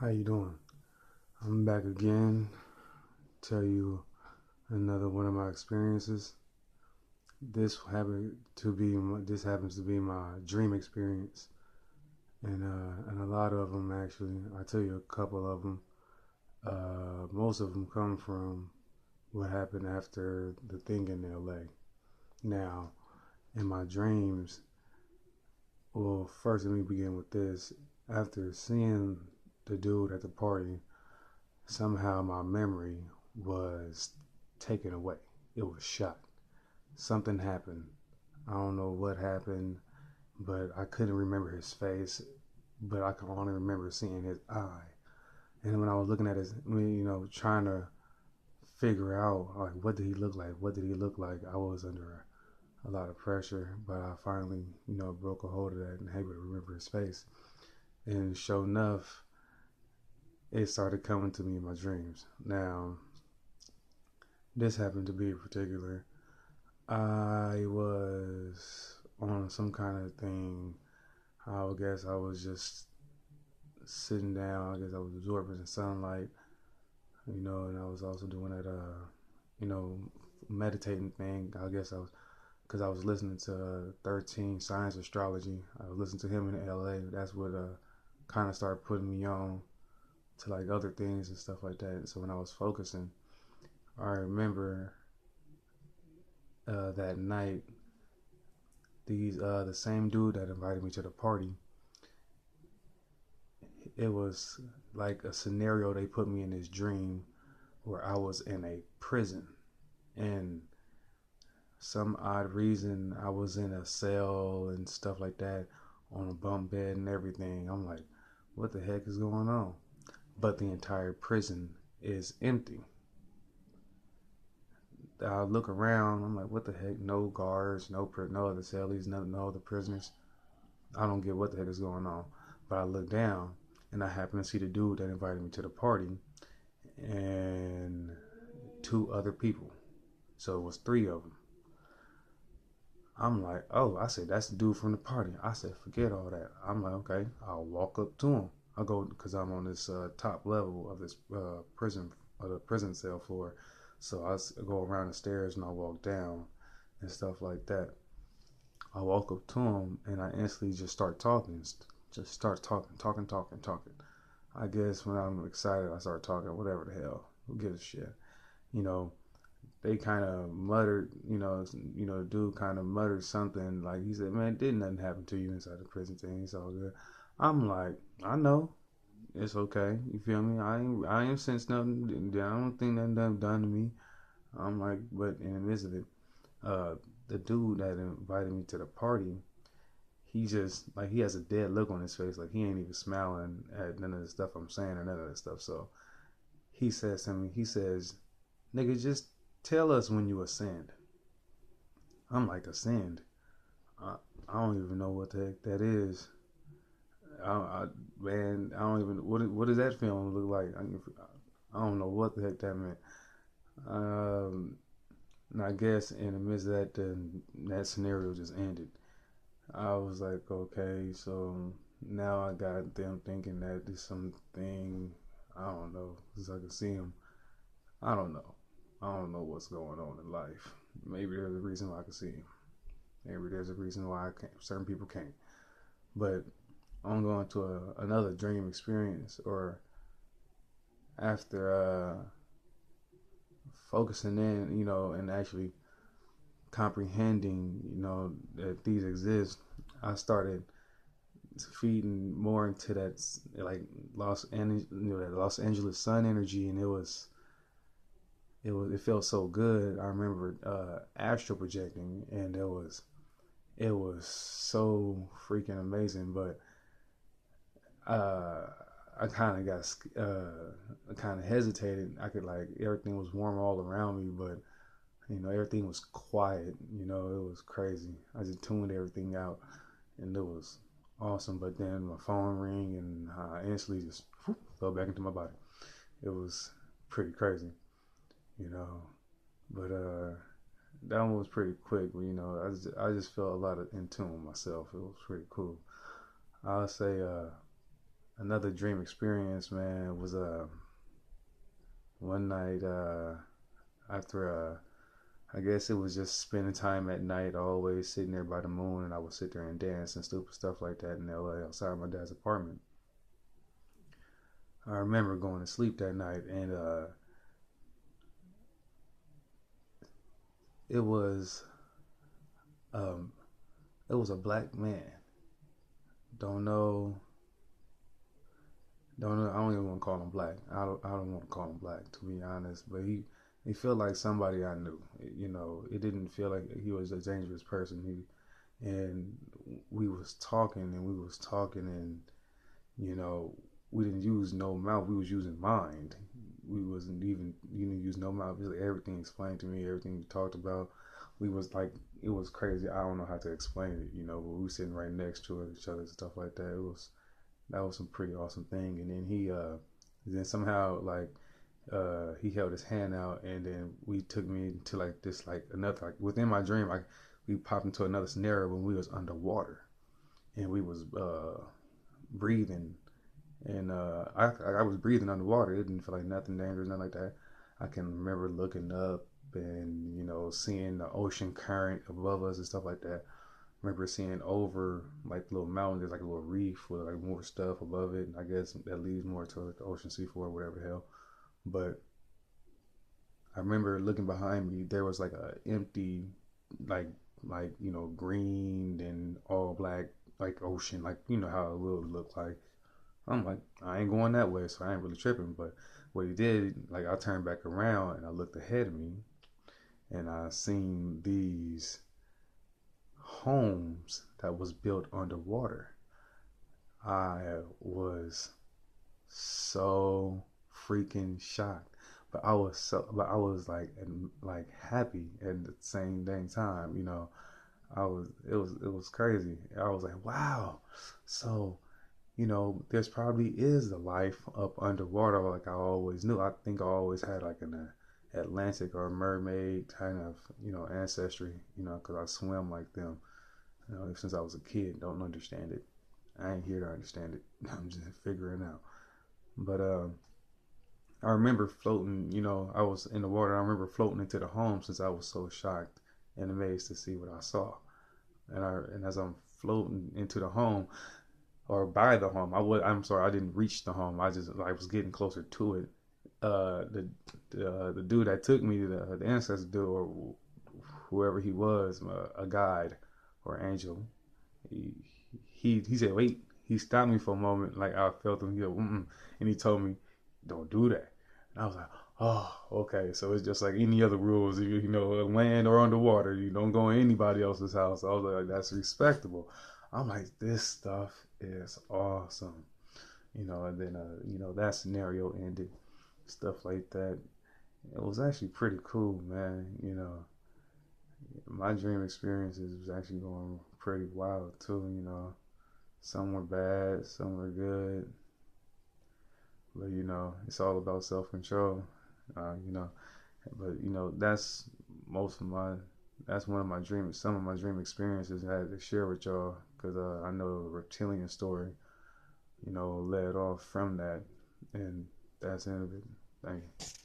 How you doing? I'm back again. Tell you another one of my experiences. This happens to be my dream experience, and a lot of them actually. I tell you a couple of them. Most of them come from what happened after the thing in L.A. Now, in my dreams, well, first let me begin with this. After seeing the dude at the party, somehow my memory was taken away. It was shot. Something happened. I don't know what happened, but I couldn't remember his face, but I can only remember seeing his eye. And when I was looking at his, trying to figure out like what did he look like, I was under a lot of pressure, but I finally, broke a hold of that and able to remember his face. And sure enough, it started coming to me in my dreams. Now, this happened to be in particular. I was on some kind of thing. I guess I was just sitting down. I guess I was absorbing the sunlight, and I was also doing that, meditating thing. I guess because I was listening to 13 Science Astrology. I was listening to him in LA. That's what kind of started putting me on to like other things and stuff like that. So when I was focusing, I remember that night, the same dude that invited me to the party. It was like a scenario they put me in this dream where I was in a prison, and some odd reason I was in a cell and stuff like that, on a bunk bed and everything. I'm like, what the heck is going on? But the entire prison is empty. I look around. I'm like, what the heck? No guards, no other cellies, no other prisoners. I don't get what the heck is going on. But I look down, and I happen to see the dude that invited me to the party and two other people. So it was three of them. I'm like, oh, I said, that's the dude from the party. I said, forget all that. I'm like, okay, I'll walk up to him. I go, because I'm on this top level of this the prison cell floor. So I go around the stairs and I walk down and stuff like that. I walk up to him and I instantly just start talking. Just start talking. I guess when I'm excited, I start talking, whatever the hell. Who gives a shit? You know, they kind of muttered, dude kind of muttered something like he said, "Man, didn't nothing happen to you inside the prison thing. It's all good." I'm like, I know, it's okay. You feel me? I ain't sensed nothing. I don't think nothing done to me. I'm like, but in the midst of it, uh, the dude that invited me to the party, he just like he has a dead look on his face, like he ain't even smiling at none of the stuff I'm saying or none of that stuff. So he says to me, he says, "Nigga, just tell us when you ascend." I'm like, ascend? I don't even know what the heck that is. Man, I don't even. What does that film look like? I don't know what the heck that meant. Um, and I guess in the midst of that, that scenario just ended. I was like, okay, so now I got them thinking that there's something. I don't know, because I can see them. I don't know. I don't know what's going on in life. Maybe there's a reason why I can see him. Maybe there's a reason why I can't. Certain people can't. But I'm going to another dream experience, or after focusing in, and actually comprehending, that these exist, I started feeding more into that like that Los Angeles sun energy, and it felt so good. I remember astral projecting, and it was so freaking amazing. But uh, I kind of got I kind of hesitated. I could like everything was warm all around me, but everything was quiet. It was crazy. I just tuned everything out, and it was awesome. But then my phone rang, and I instantly just fell back into my body. It was pretty crazy, you know. But that one was pretty quick. But, I just felt a lot of in tune with myself. It was pretty cool. I'll say Another dream experience, man, was one night after I guess it was just spending time at night, always sitting there by the moon, and I would sit there and dance and stupid stuff like that in LA outside my dad's apartment. I remember going to sleep that night, and it was um, it was a black man. Don't know, don't know. I don't even want to call him black. I don't want to call him black, to be honest. But he felt like somebody I knew. You know, it didn't feel like he was a dangerous person. And we was talking and we was talking and you know we didn't use no mouth. We was using mind. We wasn't even you didn't use no mouth. It was like everything explained to me. Everything we talked about. We was like it was crazy. I don't know how to explain it. You know, but we were sitting right next to each other and stuff like that. It was that was some pretty awesome thing. And then then somehow he held his hand out and then we took me to like this like another like within my dream like we popped into another scenario when we was underwater and we was breathing and I was breathing underwater. It didn't feel like nothing dangerous, nothing like that. I can remember looking up and you know seeing the ocean current above us and stuff like that. I remember seeing over like little mountains, there's like a little reef with like more stuff above it. I guess that leads more to like the ocean seafloor, whatever the hell. But I remember looking behind me, there was like a empty, like you know green and all black like ocean, like you know how it will look like. I'm like I ain't going that way, so I ain't really tripping. But what he did, like I turned back around and I looked ahead of me and I seen these homes that was built underwater. I was so freaking shocked. But I was like happy at the same dang time. You know, it was crazy. I was like, wow. So you know, there's probably is a life up underwater like I always knew. I think I always had like an Atlantic or mermaid kind of you know ancestry. You know, because I swim like them. You know, since I was a kid, don't understand it. I ain't here to understand it. I'm just figuring out. But I remember floating. You know, I was in the water. I remember floating into the home since I was so shocked and amazed to see what I saw. And as I'm floating into the home or by the home, I'm sorry, I didn't reach the home. I was getting closer to it. The dude that took me to the ancestor dude or whoever he was, a guide or angel, he he said, wait. He stopped me for a moment, like I felt him. He said, mm-mm. And he told me, don't do that. And I was like, oh, okay. So it's just like any other rules, you know, land or underwater. You don't go in anybody else's house. I was like, that's respectable. I'm like, this stuff is awesome. You know, and then, you know, that scenario ended, stuff like that. It was actually pretty cool, man. You know, my dream experiences was actually going pretty wild too, you know. Some were bad, some were good, but you know, it's all about self control. You know, but you know, most of my, that's one of my dreams. Some of my dream experiences I had to share with y'all because I know the reptilian story, you know, led off from that, and that's the end of it. Thank you.